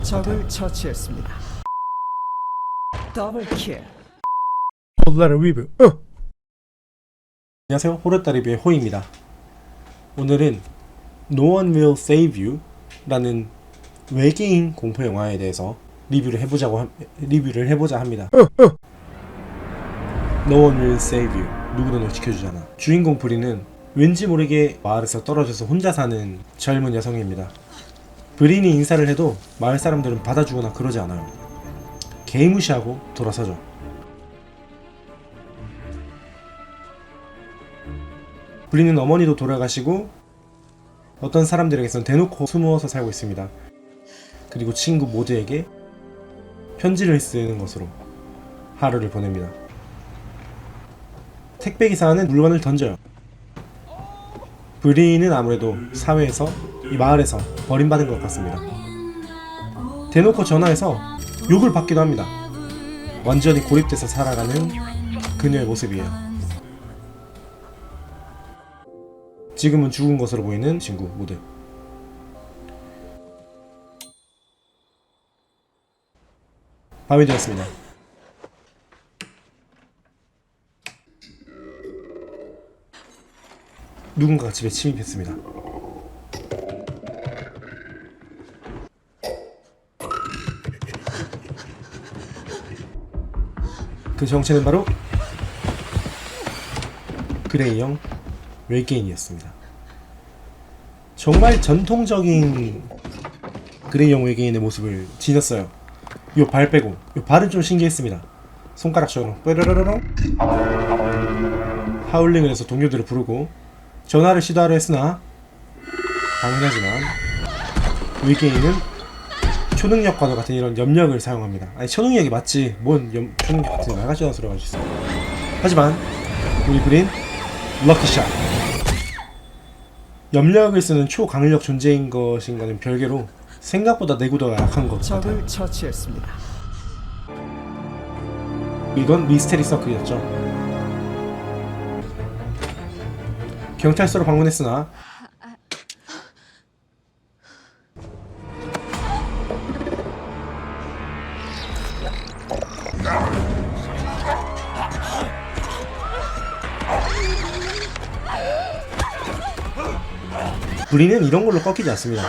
것 적을 같아요. 처치했습니다. 더블킬. 호르따 리뷰. 안녕하세요. 호르따 리뷰의 호입니다. 오늘은 No One Will Save You 라는 외계인 공포 영화에 대해서 리뷰를 해보자 합니다. No One Will Save You. 누구도 널 지켜주잖아. 주인공 브린은 왠지 모르게 마을에서 떨어져서 혼자 사는 젊은 여성입니다. 브린이 인사를 해도 마을 사람들은 받아주거나 그러지 않아요. 개무시하고 돌아서죠. 브린은 어머니도 돌아가시고 어떤 사람들에게선 대놓고 숨어서 살고 있습니다. 그리고 친구 모두에게 편지를 쓰는 것으로 하루를 보냅니다. 택배기사는 물건을 던져요. 브린은 아무래도 사회에서, 이 마을에서 버림받은 것 같습니다. 대놓고 전화해서 욕을 받기도 합니다. 완전히 고립돼서 살아가는 그녀의 모습이에요. 지금은 죽은 것으로 보이는 친구 모두. 밤이 되었습니다. 누군가가 집에 침입했습니다. 그 정체는 바로 그레이형 외계인이었습니다. 정말 전통적인 그레이형 외계인의 모습을 지녔어요. 요 발 빼고, 요 발은 좀 신기했습니다. 손가락처럼 뾰로로로롱 하울링을 해서 동료들을 부르고 전화를 시도하려 했으나 당연하지만 외계인은 초능력과도 같은 이런 염력을 사용합니다. 아니 초능력이 맞지 뭔 초능력 같은 나가지 않은 소리가 있어. 하지만 우리 브린 럭키샷. 염력을 쓰는 초강력 존재인 것인가는 별개로 생각보다 내구도가 약한 것 같아요. 적을 처치했습니다. 이건 미스테리 서클이었죠. 경찰서로 방문했으나 브린은 이런 걸로 꺾이지 않습니다.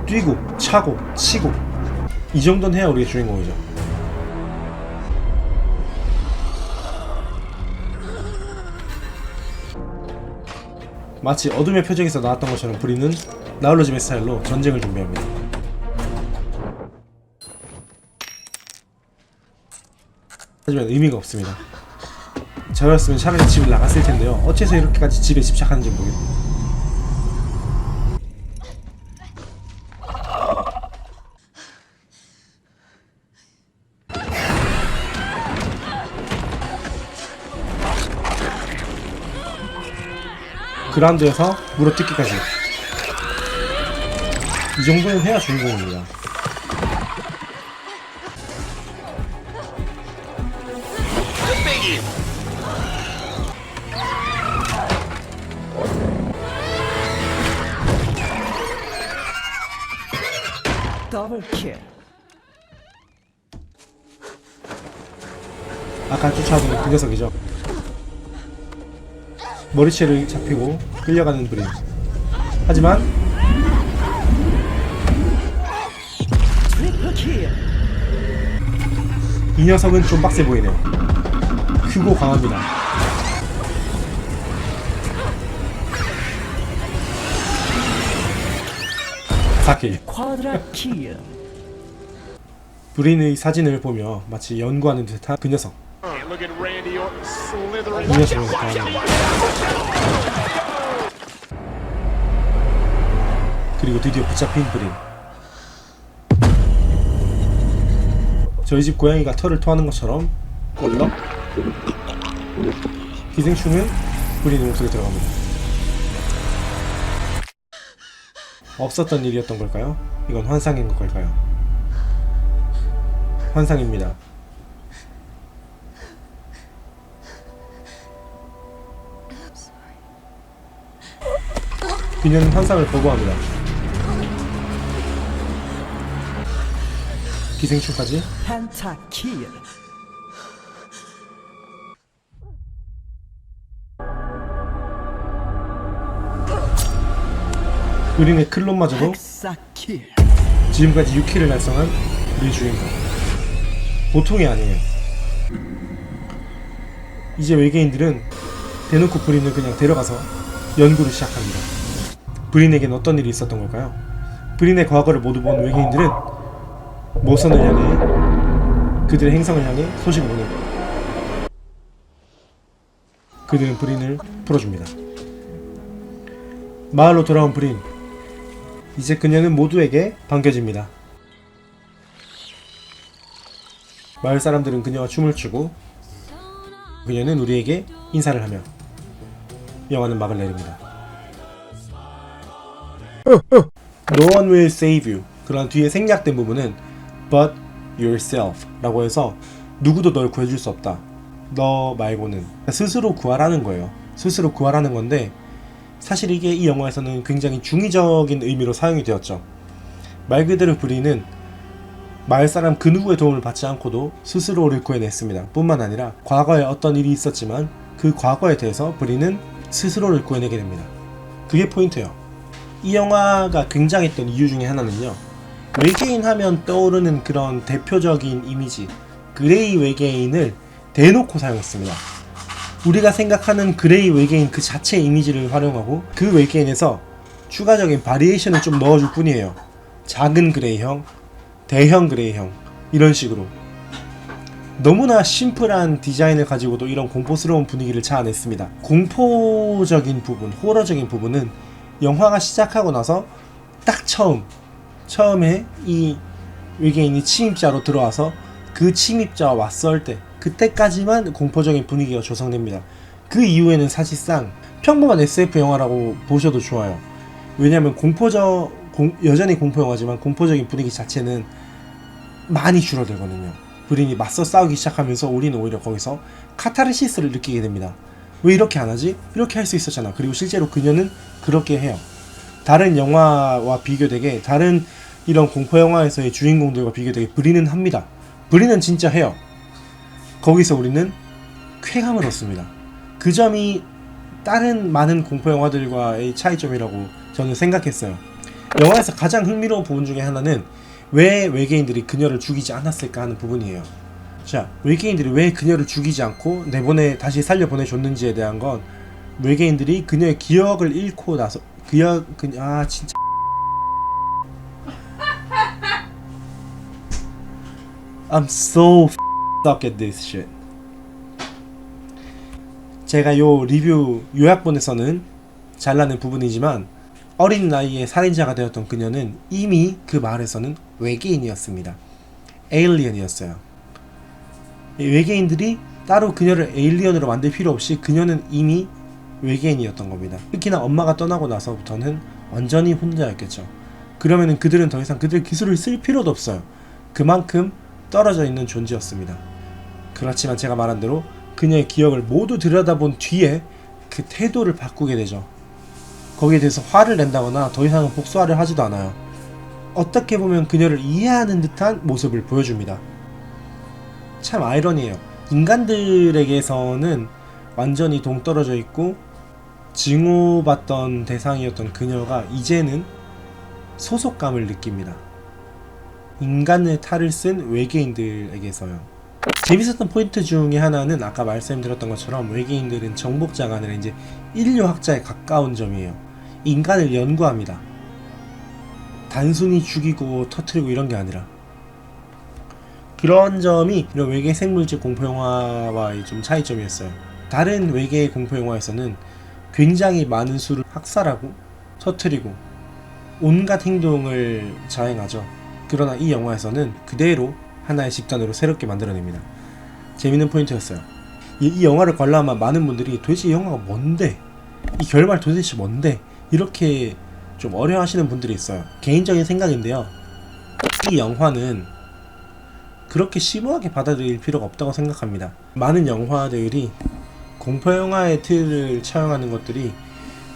뛰고 차고 치고 이 정도는 해야 우리의 주인공이죠. 마치 어둠의 표적에서 나왔던 것처럼 브린은 나홀로집의 스타일로 전쟁을 준비합니다. 하지만 의미가 없습니다. 저였으면 차라리 집을 나갔을 텐데요. 어째서 이렇게까지 집에 집착하는지 모르겠네요. 그라운드에서 물어뜯기까지. 이 정도는 해야 주인공입니다. 더블킬. 아까 쫓아오던 그 녀석이죠. 머리채를 잡히고 끌려가는 브린. 하지만 트리플킬. 이 녀석은 좀 빡세 보이네요. 크고 강합니다. 사킬. 쿼드라킬. 브린의 사진을 보며 마치 연구하는 듯한 그 녀석. 이 녀석은 강합니다. 그리고 드디어 붙잡힌 브린. 저희 집 고양이가 털을 토하는 것처럼 꼴럭. 기생충은 브린의 목소리에 들어갑니다. 없었던 일이었던 걸까요? 이건 환상인 걸까요? 환상입니다. 그녀는 환상을 거부합니다. 기생충까지. 펜타킬. 우리네 클론마저도 헥사킬. 지금까지 6킬을 달성한 우리 주인공. 보통이 아니에요. 이제 외계인들은 대놓고 브린을 그냥 데려가서 연구를 시작합니다. 브린에겐 어떤 일이 있었던 걸까요? 브린의 과거를 모두 본 외계인들은 모선을 향해, 그들의 행성을 향해 소식을 보냅니다. 그들은 브린을 풀어줍니다. 마을로 돌아온 브린. 이제 그녀는 모두에게 반겨집니다. 마을 사람들은 그녀와 춤을 추고 그녀는 우리에게 인사를 하며 영화는 막을 내립니다. No one will save you. 그런 뒤에 생략된 부분은 but yourself 라고 해서 누구도 널 구해줄 수 없다. 너 말고는. 스스로 구하라는 거예요. 스스로 구하라는 건데 사실 이게 이 영화에서는 굉장히 중의적인 의미로 사용이 되었죠. 말 그대로 브린은 마을 사람 그 누구의 도움을 받지 않고도 스스로를 구해냈습니다. 뿐만 아니라 과거에 어떤 일이 있었지만 그 과거에 대해서 브린은 스스로를 구해내게 됩니다. 그게 포인트예요. 이 영화가 굉장했던 이유 중에 하나는요, 외계인 하면 떠오르는 그런 대표적인 이미지, 그레이 외계인을 대놓고 사용했습니다. 우리가 생각하는 그레이 외계인 그 자체의 이미지를 활용하고 그 외계인에서 추가적인 바리에이션을 좀 넣어줄 뿐이에요. 작은 그레이형, 대형 그레이형, 이런 식으로 너무나 심플한 디자인을 가지고도 이런 공포스러운 분위기를 자아냈습니다. 공포적인 부분, 호러적인 부분은 영화가 시작하고 나서 딱 처음에 이 외계인이 침입자로 들어와서 그 침입자와 맞설 때, 그때까지만 공포적인 분위기가 조성됩니다. 그 이후에는 사실상 평범한 SF 영화라고 보셔도 좋아요. 왜냐하면 여전히 공포 영화지만 공포적인 분위기 자체는 많이 줄어들거든요. 브린이 맞서 싸우기 시작하면서 우리는 오히려 거기서 카타르시스를 느끼게 됩니다. 왜 이렇게 안 하지? 이렇게 할 수 있었잖아. 그리고 실제로 그녀는 그렇게 해요. 다른 영화와 비교되게, 다른 이런 공포 영화에서의 주인공들과 비교되게 브린은 합니다. 브린은 진짜 해요. 거기서 우리는 쾌감을 얻습니다. 그 점이 다른 많은 공포 영화들과의 차이점이라고 저는 생각했어요. 영화에서 가장 흥미로운 부분 중에 하나는 왜 외계인들이 그녀를 죽이지 않았을까 하는 부분이에요. 자, 외계인들이 왜 그녀를 죽이지 않고 다시 살려보내줬는지에 대한 건, 외계인들이 그녀의 기억을 잃고 나서 진짜 I'm so stuck at this shit. 제가 요 리뷰 요약본에서는 잘라낸 부분이지만 어린 나이에 살인자가 되었던 그녀는 이미 그 마을에서는 외계인이었습니다. 에일리언이었어요. 외계인들이 따로 그녀를 에일리언으로 만들 필요 없이 그녀는 이미 외계인이었던 겁니다. 특히나 엄마가 떠나고 나서부터는 완전히 혼자였겠죠. 그러면은 그들은 더 이상 그들의 기술을 쓸 필요도 없어요. 그만큼 떨어져 있는 존재였습니다. 그렇지만 제가 말한 대로 그녀의 기억을 모두 들여다본 뒤에 그 태도를 바꾸게 되죠. 거기에 대해서 화를 낸다거나 더 이상은 복수화를 하지도 않아요. 어떻게 보면 그녀를 이해하는 듯한 모습을 보여줍니다. 참 아이러니해요. 인간들에게서는 완전히 동떨어져 있고 증오받던 대상이었던 그녀가 이제는 소속감을 느낍니다. 인간의 탈을 쓴 외계인들에게서요. 재밌었던 포인트 중에 하나는 아까 말씀드렸던 것처럼 외계인들은 정복자가 아니라 이제 인류학자에 가까운 점이에요. 인간을 연구합니다. 단순히 죽이고 터뜨리고 이런 게 아니라. 그런 점이 이런 외계 생물질 공포영화와의 좀 차이점이었어요. 다른 외계 공포영화에서는 굉장히 많은 수를 학살하고 터뜨리고 온갖 행동을 자행하죠. 그러나 이 영화에서는 그대로 하나의 집단으로 새롭게 만들어냅니다. 재밌는 포인트였어요. 이 영화를 관람한 많은 분들이 도대체 이 영화가 뭔데? 이 결말 도대체 뭔데? 이렇게 좀 어려워하시는 분들이 있어요. 개인적인 생각인데요. 이 영화는 그렇게 심오하게 받아들일 필요가 없다고 생각합니다. 많은 영화들이 공포영화의 틀을 차용하는 것들이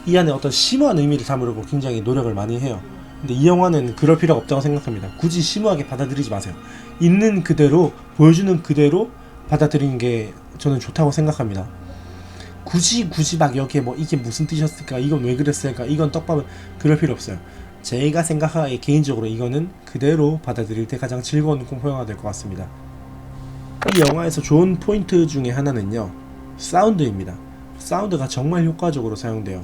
이 안에 어떤 심오한 의미를 담으려고 굉장히 노력을 많이 해요. 근데 이 영화는 그럴 필요가 없다고 생각합니다. 굳이 심오하게 받아들이지 마세요. 있는 그대로, 보여주는 그대로 받아들이는 게 저는 좋다고 생각합니다. 굳이 막 여기에 뭐 이게 무슨 뜻이었을까, 이건 왜 그랬을까, 이건 떡밥은, 그럴 필요 없어요. 제가 생각하기에 개인적으로 이거는 그대로 받아들일 때 가장 즐거운 공포 영화가 될 것 같습니다. 이 영화에서 좋은 포인트 중에 하나는요, 사운드입니다. 사운드가 정말 효과적으로 사용돼요.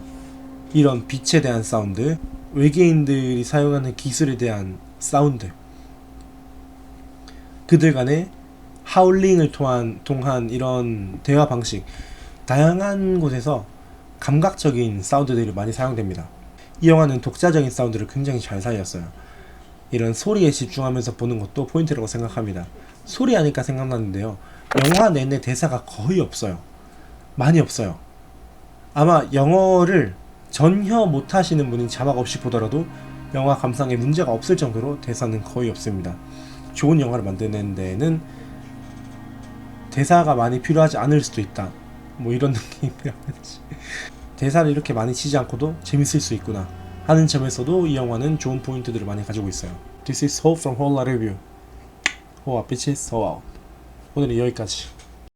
이런 빛에 대한 사운드, 외계인들이 사용하는 기술에 대한 사운드, 그들 간의 하울링을 통한 이런 대화 방식, 다양한 곳에서 감각적인 사운드들이 많이 사용됩니다. 이 영화는 독자적인 사운드를 굉장히 잘 살렸어요. 이런 소리에 집중하면서 보는 것도 포인트라고 생각합니다. 소리 하니까 생각났는데요, 영화 내내 대사가 거의 없어요. 많이 없어요. 아마 영어를 전혀 못하시는 분이 자막 없이 보더라도 영화 감상에 문제가 없을 정도로 대사는 거의 없습니다. 좋은 영화를 만드는 데에는 대사가 많이 필요하지 않을 수도 있다, 뭐 이런 느낌이라든지, 대사를 이렇게 많이 치지 않고도 재밌을 수 있구나 하는 점에서도 이 영화는 좋은 포인트들을 많이 가지고 있어요. This is Hope from Holla Review. 호아 bitches, so out. 오늘은 여기까지.